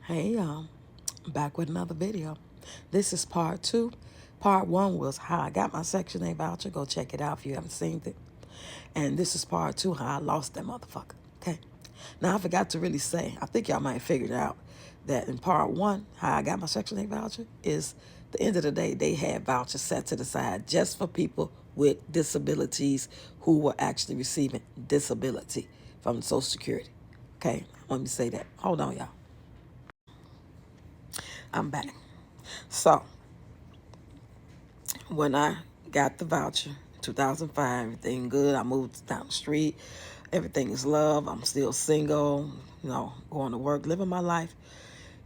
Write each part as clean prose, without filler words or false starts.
Hey y'all, back with another video. This is part two. Part one was how I got my Section 8 voucher. Go check it out if you haven't seen it. And this is part two, how I lost that motherfucker. Okay. Now I forgot to really say, I think y'all might have figured out that in part one, how I got my Section 8 voucher is the end of the day, they had vouchers set to the side just for people with disabilities who were actually receiving disability from Social Security. Okay, let me say that. Hold on, y'all. I'm back. So, when I got the voucher, 2005, everything good. I moved down the street. Everything is love. I'm still single, going to work, living my life.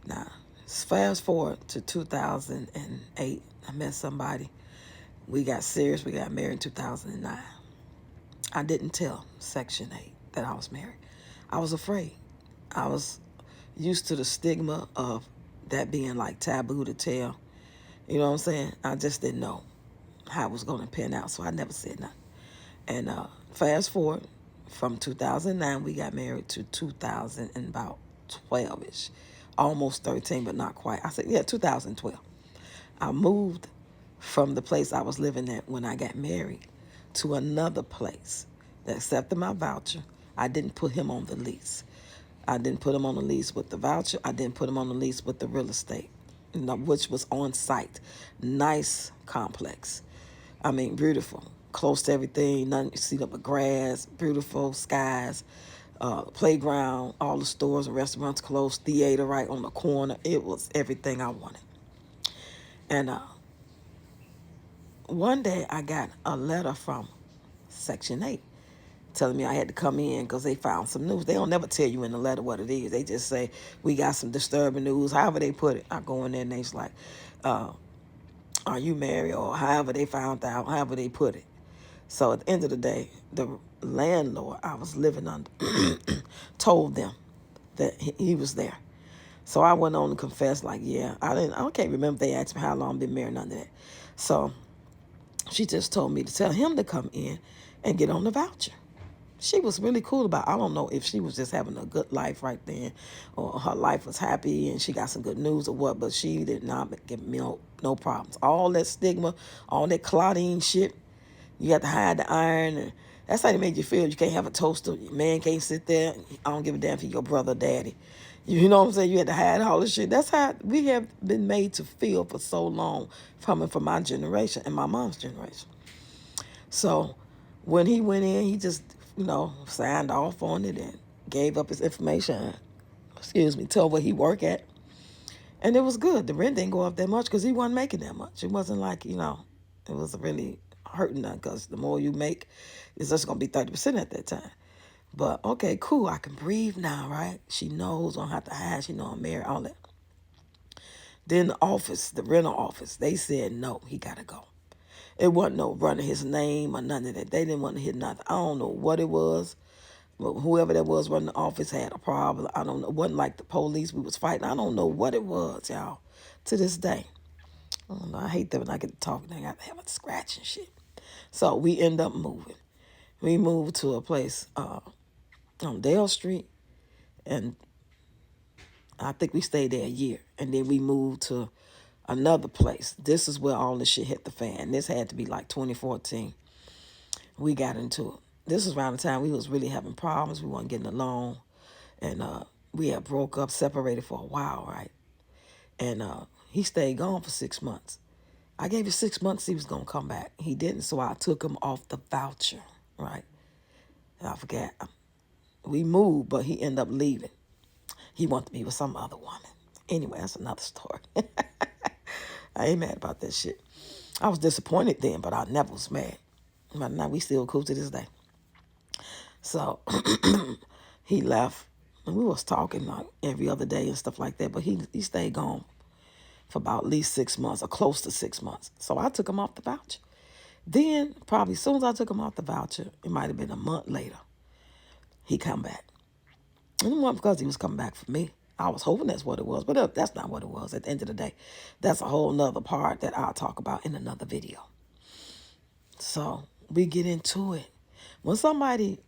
Now, fast forward to 2008. I met somebody. We got serious. We got married in 2009. I didn't tell Section 8 that I was married. I was afraid. I was used to the stigma of that being like taboo to tell. You know what I'm saying? I just didn't know how it was going to pan out, so I never said nothing. And fast forward from 2009, we got married to 2000 and about 12-ish. Almost 13, but not quite. I said, yeah, 2012. I moved from the place I was living at when I got married to another place that accepted my voucher. I didn't put him on the lease. I didn't put him on the lease with the voucher. I didn't put him on the lease with the real estate, which was on site. Nice complex. I mean, beautiful. Close to everything. Nothing you see but grass, beautiful skies, playground, all the stores and restaurants close, theater right on the corner. It was everything I wanted. And one day I got a letter from Section 8 telling me I had to come in because they found some news. They don't never tell you in the letter what it is. They just say, we got some disturbing news. However they put it. I go in there and they's like, are you married? Or however they found out, however they put it. So at the end of the day, the landlord I was living under told them that he was there. So I went on to confess, like, yeah, I can't remember if they asked me how long I've been married under that. So she just told me to tell him to come in and get on the voucher. She was really cool about it. I don't know if she was just having a good life right then or her life was happy and she got some good news or what, but she did not give me no problems. All that stigma, all that clotting shit, you got to hide the iron. And that's how they made you feel. You can't have a toaster. Your man can't sit there. I don't give a damn if your brother or daddy. You know what I'm saying? You had to hide all this shit. That's how we have been made to feel for so long, coming from my generation and my mom's generation. So when he went in, he just, signed off on it and gave up his information. Told where he worked at. And it was good. The rent didn't go up that much because he wasn't making that much. It wasn't like, it was really hurting that because the more you make, it's just going to be 30% at that time. But, okay, cool. I can breathe now, right? She knows I don't have to hide. She know I'm married, all that. Then the office, the rental office, they said, no, he got to go. It wasn't no running his name or none of that. They didn't want to hear nothing. I don't know what it was. But whoever that was running the office had a problem. I don't know. It wasn't like the police we was fighting. I don't know what it was, y'all, to this day. I don't know. I hate that when I get to talking. I got to have a scratch and shit. So we end up moving. We moved to a place on Dale Street, and I think we stayed there a year. And then we moved to another place. This is where all this shit hit the fan. This had to be like 2014. We got into it. This was around the time we was really having problems. We weren't getting along. And we had broke up, separated for a while, right? And he stayed gone for 6 months. I gave him 6 months he was going to come back. He didn't, so I took him off the voucher, right? And I forgot. We moved, but he ended up leaving. He wanted to be with some other woman. Anyway, that's another story. I ain't mad about that shit. I was disappointed then, but I never was mad. But now we still cool to this day. So he left, and we was talking like every other day and stuff like that, but he stayed gone for about at least 6 months or close to 6 months. So I took him off the voucher. Then, probably as soon as I took him off the voucher, it might have been a month later, he come back. And it wasn't because he was coming back for me. I was hoping that's what it was, but that's not what it was at the end of the day. That's a whole nother part that I'll talk about in another video. So we get into it. When somebody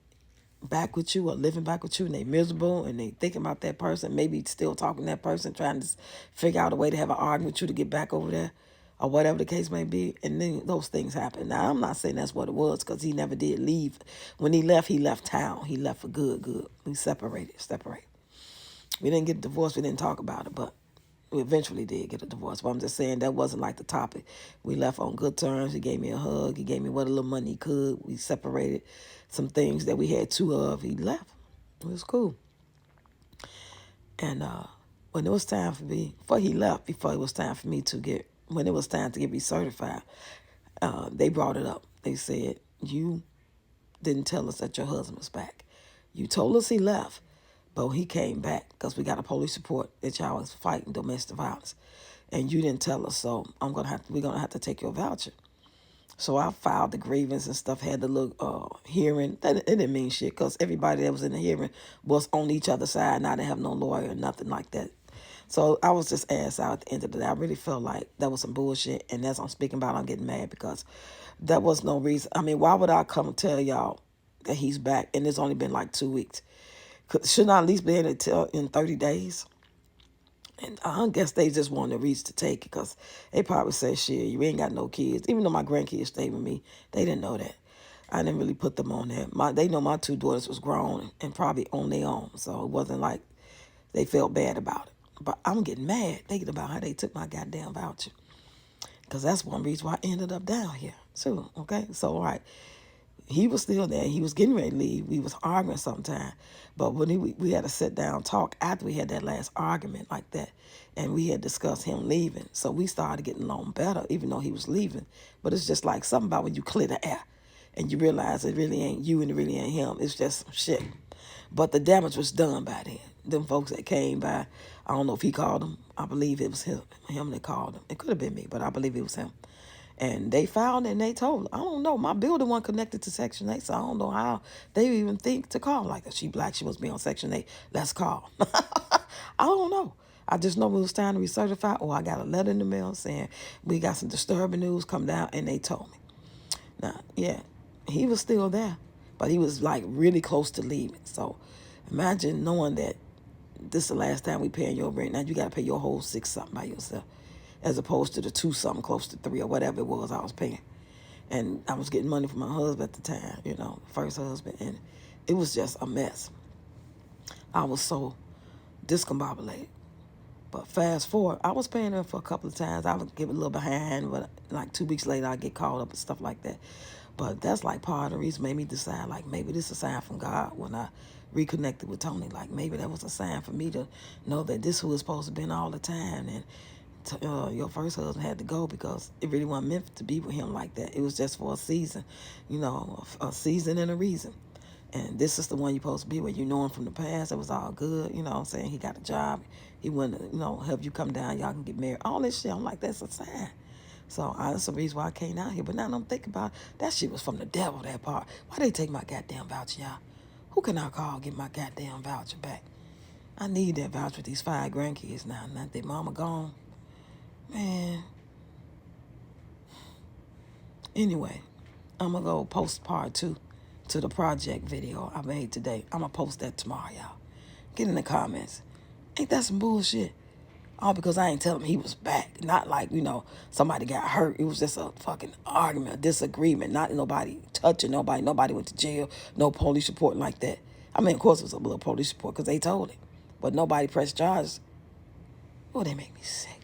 back with you or living back with you, and they miserable and they thinking about that person, maybe still talking to that person, trying to figure out a way to have an argument with you to get back over there or whatever the case may be. And then those things happen. Now, I'm not saying that's what it was, because he never did leave. When he left town. He left for good. We separated. We didn't get divorced. We didn't talk about it, but we eventually did get a divorce. But I'm just saying that wasn't like the topic. We left on good terms. He gave me a hug. He gave me what little money he could. We separated some things that we had two of. He left. It was cool. And when it was time for me, before he left, before it was time for me to get, when it was time to get recertified, they brought it up. They said, you didn't tell us that your husband was back. You told us he left, but he came back because we got a police report that y'all was fighting domestic violence. And you didn't tell us, so we're gonna have to take your voucher. So I filed the grievance and stuff, had the little hearing. It didn't mean shit, because everybody that was in the hearing was on each other's side. Now they have no lawyer or nothing like that. So I was just ass out at the end of the day. I really felt like that was some bullshit. And that's what I'm speaking about. I'm getting mad because that was no reason. I mean, why would I come and tell y'all that he's back and it's only been like 2 weeks? Shouldn't I at least be able to tell in 30 days? And I guess they just wanted to reach to take it, because they probably said, shit, you ain't got no kids. Even though my grandkids stayed with me, they didn't know that. I didn't really put them on that. They know my two daughters was grown and probably on their own. So it wasn't like they felt bad about it. But I'm getting mad thinking about how they took my goddamn voucher, because that's one reason why I ended up down here too, okay? So, all right, he was still there. He was getting ready to leave. We was arguing sometime. But when we had to sit down talk after we had that last argument like that, and we had discussed him leaving. So we started getting along better, even though he was leaving. But it's just like something about when you clear the air and you realize it really ain't you and it really ain't him. It's just some shit. But the damage was done by then. Them folks that came by, I don't know if he called them. I believe it was him that called them. It could have been me, but I believe it was him. And they found it and they told her. I don't know. My building wasn't connected to Section 8, so I don't know how they even think to call like that. She black, she must be on Section 8. Let's call. I don't know. I just know it was time to recertify. Or I got a letter in the mail saying we got some disturbing news come down, and they told me. Now, yeah, he was still there, but he was like really close to leaving. So imagine knowing that this is the last time we paying your rent. Now you got to pay your whole 6-something by yourself, as opposed to the 2-something, close to 3 or whatever it was I was paying. And I was getting money from my husband at the time, first husband. And it was just a mess. I was so discombobulated. But fast forward, I was paying him for a couple of times. I would give it a little behind, but like 2 weeks later, I'd get called up and stuff like that. But that's like part of the reason made me decide, like, maybe this is a sign from God when I reconnected with Tony. Like, maybe that was a sign for me to know that this was supposed to be all the time. And your first husband had to go because it really wasn't meant to be with him like that. It was just for a season, a season and a reason. And this is the one you're supposed to be with. You know him from the past. It was all good. You know what I'm saying? He got a job. He wouldn't, help you come down. Y'all can get married. All this shit. I'm like, that's a sign. So that's the reason why I came out here. But now I'm thinking about it, that shit was from the devil, that part. Why they take my goddamn voucher, y'all? Who can I call get my goddamn voucher back? I need that voucher with these 5 grandkids now. Now that their mama gone. Man. Anyway, I'm going to go post part 2 to the project video I made today. I'm going to post that tomorrow, y'all. Get in the comments. Ain't that some bullshit? All because I ain't tell him he was back. Not like, somebody got hurt. It was just a fucking argument, a disagreement. Not nobody touching nobody. Nobody went to jail. No police report like that. I mean, of course it was a little police report because they told it. But nobody pressed charges. Oh, they make me sick.